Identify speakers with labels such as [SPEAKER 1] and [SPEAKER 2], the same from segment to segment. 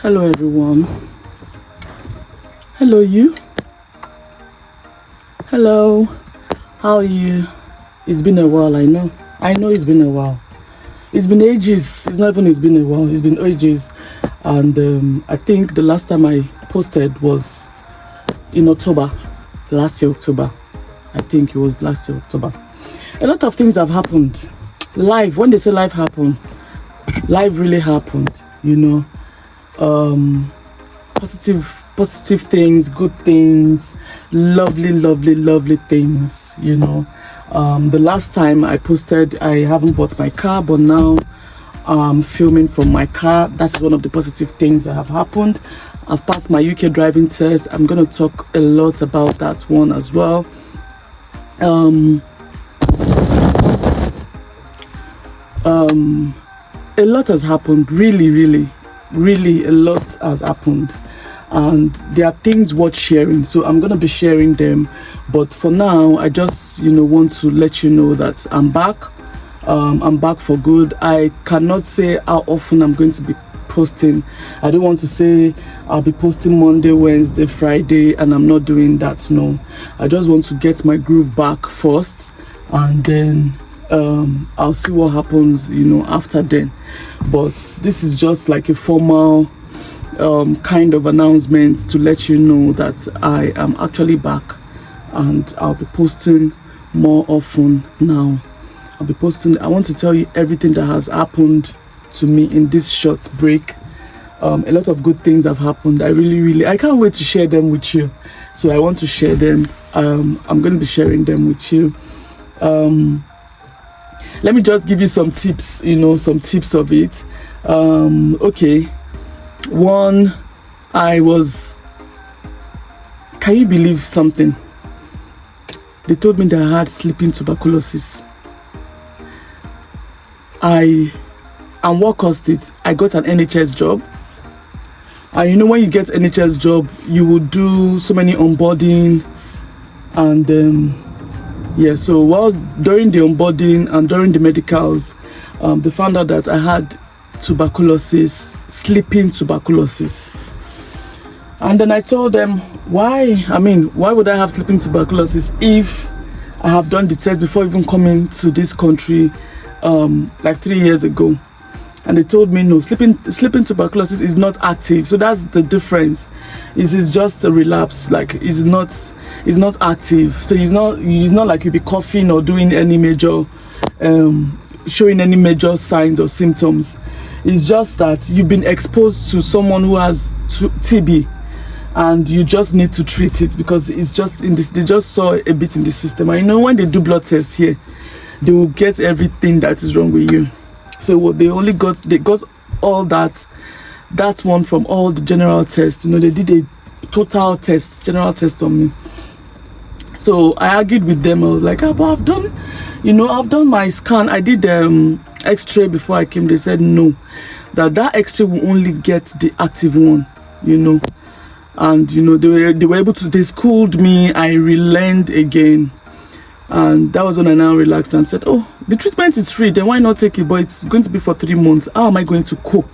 [SPEAKER 1] Hello everyone. Hello you. Hello. How are you? It's been a while, I know. It's been a while. It's been ages. It's not even it's been a while. It's been ages. And I think the last time I posted was in October. Last year October. I think it was last year October. A lot of things have happened. Life, when they say life happened, life really happened, you know. Positive things, good things, lovely things, you know. The last time I posted, I haven't bought my car, but now I'm filming from my car. That's one of the positive things that have happened. I've passed my UK driving test. I'm going to talk a lot about that one as well. A lot has happened, really a lot has happened, and there are things worth sharing, so I'm gonna be sharing them. But for now, I just want to let you know that I'm back. I'm back for good. I cannot say how often I'm going to be posting. I don't want to say I'll be posting Monday, Wednesday, Friday, and I'm not doing that. No, I just want to get my groove back first, and then I'll see what happens after then. But this is just like a formal kind of announcement to let you know that I am actually back, and I'll be posting more often now. I want to tell you everything that has happened to me in this short break. A lot of good things have happened. I can't wait to share them with you, so I want to share them. I'm going to be sharing them with you. Let me just give you some tips, some tips of it. Okay. One, can you believe something? They told me that I had sleeping tuberculosis. And what caused it? I got an NHS job. And when you get NHS job, you will do so many onboarding, and so during the onboarding and during the medicals, they found out that I had tuberculosis, sleeping tuberculosis. And then I told them, why would I have sleeping tuberculosis if I have done the test before even coming to this country like 3 years ago? And they told me, no, sleeping tuberculosis is not active. So that's the difference. It is just a relapse. Like it's not active. So it's not like you'll be coughing or doing any major showing any major signs or symptoms. It's just that you've been exposed to someone who has TB, and you just need to treat it because it's just they just saw a bit in the system. I know when they do blood tests here, they will get everything that is wrong with you. So what they got all that one from all the general tests. They did a total test, general test on me. So I argued with them. I was like, but I've done my scan. I did X-ray before I came. They said no, that X-ray will only get the active one, And they were able to. They schooled me. I relearned again. And that was when I now relaxed and said, oh, the treatment is free, then why not take it? But it's going to be for 3 months. How am I going to cope?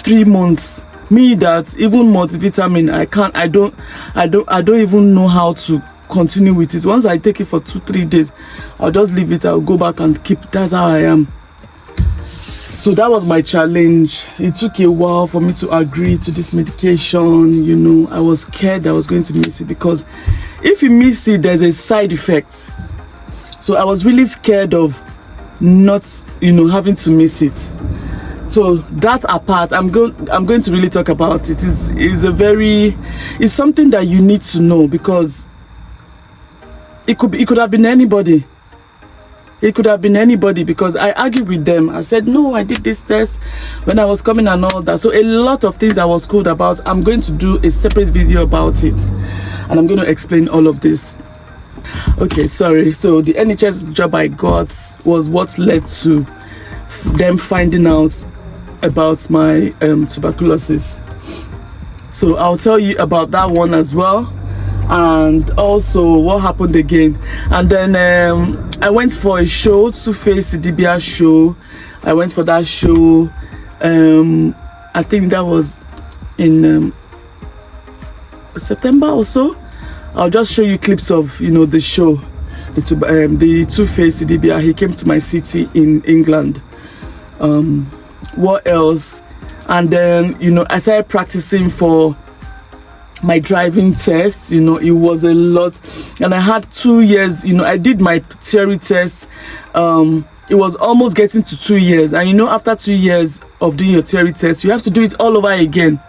[SPEAKER 1] 3 months. Me that even multivitamin, I don't even know how to continue with it. Once I take it for 2-3 days, I'll just leave it. I'll go back and keep. That's how I am. So that was my challenge. It took a while for me to agree to this medication. I was scared I was going to miss it, because if you miss it, there's a side effect. So I was really scared of not, having to miss it. So that apart, I'm going to really talk about it. It's something that you need to know, because it could have been anybody. It could have been anybody, because I argued with them. I said, no, I did this test when I was coming and all that. So a lot of things I was schooled about, I'm going to do a separate video about it. And I'm going to explain all of this. Okay, sorry. So the NHS job I got was what led to them finding out about my tuberculosis. So I'll tell you about that one as well. And also what happened again. And then I went for a show, Tuface Idibia show. I went for that show. I think that was in September or so. I'll just show you clips of the show. The Tuface Idibia. He came to my city in England. What else? And then I started practicing for my driving test. It was a lot, and I had 2 years. I did my theory test. It was almost getting to 2 years, and after 2 years of doing your theory test, you have to do it all over again.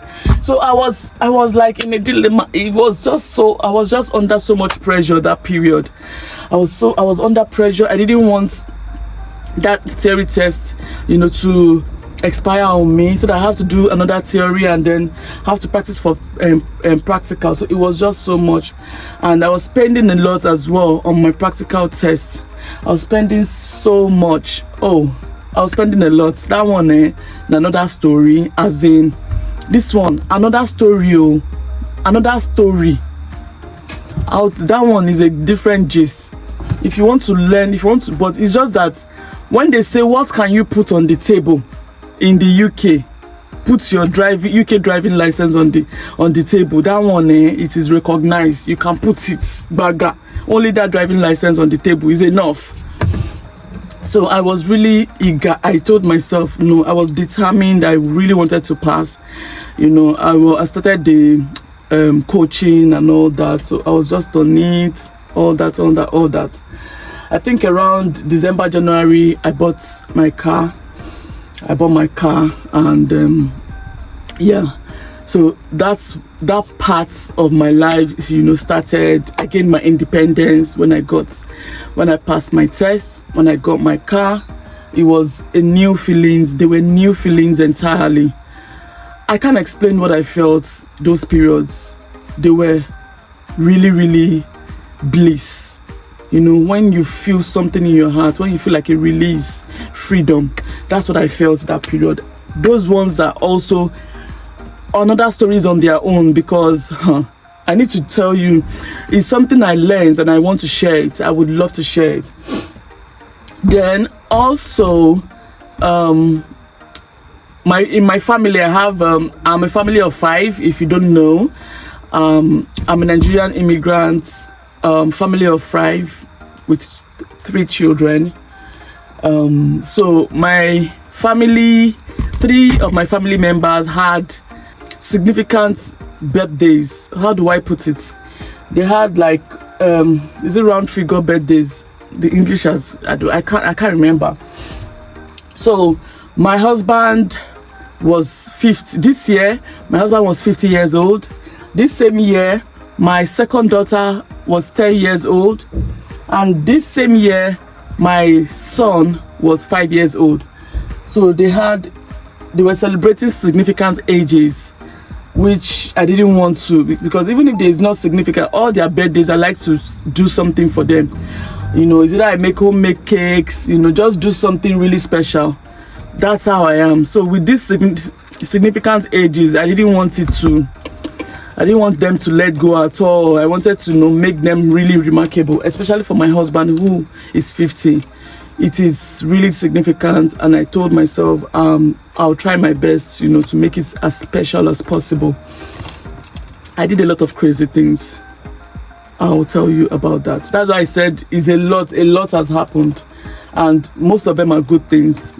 [SPEAKER 1] So I was like in a dilemma. I was just under so much pressure that period. I was under pressure. I didn't want that theory test to expire on me, so that I have to do another theory and then have to practice for practical. So it was just so much, and I was spending a lot as well on my practical test. I was spending so much. I was spending a lot. That one another story, as in this one another story. Another story. That one is a different gist. If you want to learn, but it's just that when they say what can you put on the table in the UK, put your UK driving license on the table. That one it is recognized. You can put it bagger. Only that driving license on the table is enough. So I was really eager. I told myself no. I was determined. I really wanted to pass. I started the coaching and all that. So I was just on it. All that. I think around December, January, I bought my car. And so that part of my life started. I gained my independence when I passed my test, when I got my car. It was a new feelings. They were new feelings entirely. I can't explain what I felt those periods. They were really, really bliss. When you feel something in your heart, when you feel like a release, freedom, that's what I felt that period. Those ones are also another stories on their own, because I need to tell you, it's something I learned and I want to share it. I would love to share it. Then also, in my family, I have I'm a family of 5. If you don't know, I'm a Nigerian immigrant. Family of 5 with 3 children. So my family, 3 of my family members had significant birthdays. How do I put it? They had like is it round figure birthdays? The English I can't remember. So my husband was 50 this year. My husband was 50 years old. This same year, my second daughter was 10 years old, and this same year my son was 5 years old. So they were celebrating significant ages, which I didn't want to, because even if there is not significant, all their birthdays I like to do something for them. Is it that I make homemade cakes, just do something really special. That's how I am. So with these significant ages, I didn't want them to let go at all. I wanted to make them really remarkable, especially for my husband who is 50. It is really significant, and I told myself I'll try my best to make it as special as possible. I did a lot of crazy things. I'll tell you about that. That's why I said it's a lot has happened, and most of them are good things.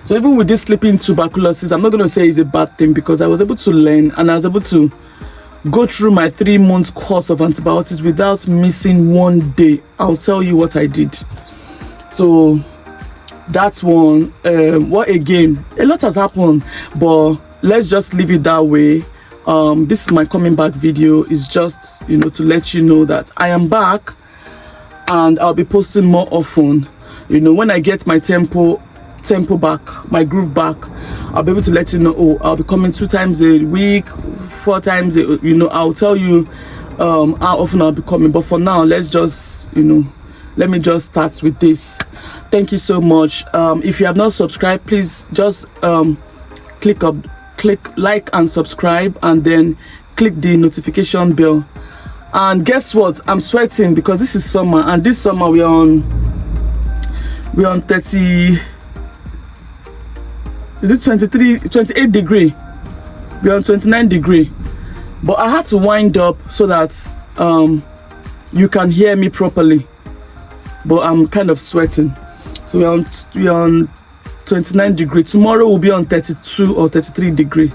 [SPEAKER 1] So even with this sleeping tuberculosis, I'm not going to say it's a bad thing, because I was able to learn, and I was able to go through my 3-month course of antibiotics without missing one day. I'll tell you what I did. So that's one. What again? A lot has happened, but let's just leave it that way. This is my coming back video. It's just to let you know that I am back, and I'll be posting more often. When I get my tempo back, my groove back, I'll be able to let you know. I'll be coming 2 times a week, 4 times I'll tell you how often I'll be coming. But for now, let's just let me just start with this. Thank you so much. If you have not subscribed, please just click like and subscribe, and then click the notification bell, And guess what? I'm sweating because this is summer, and this summer we're on 30, is it 28 degree? We're on 29 degree. But I had to wind up so that you can hear me properly. But I'm kind of sweating. So we're on 29 degree. Tomorrow we'll be on 32 or 33 degree.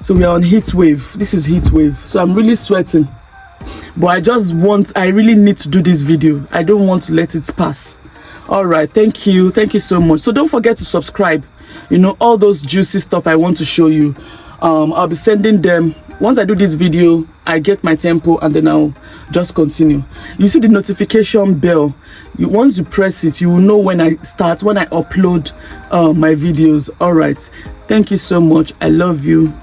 [SPEAKER 1] So we are on heat wave. This is heat wave. So I'm really sweating. But I really need to do this video. I don't want to let it pass. All right, thank you so much. So don't forget to subscribe. You know, all those juicy stuff I want to show you, I'll be sending them. Once I do this video, I get my tempo and then I'll just continue. You see the notification bell. Once you press it, you will know when I upload my videos. All right, thank you so much. I love you.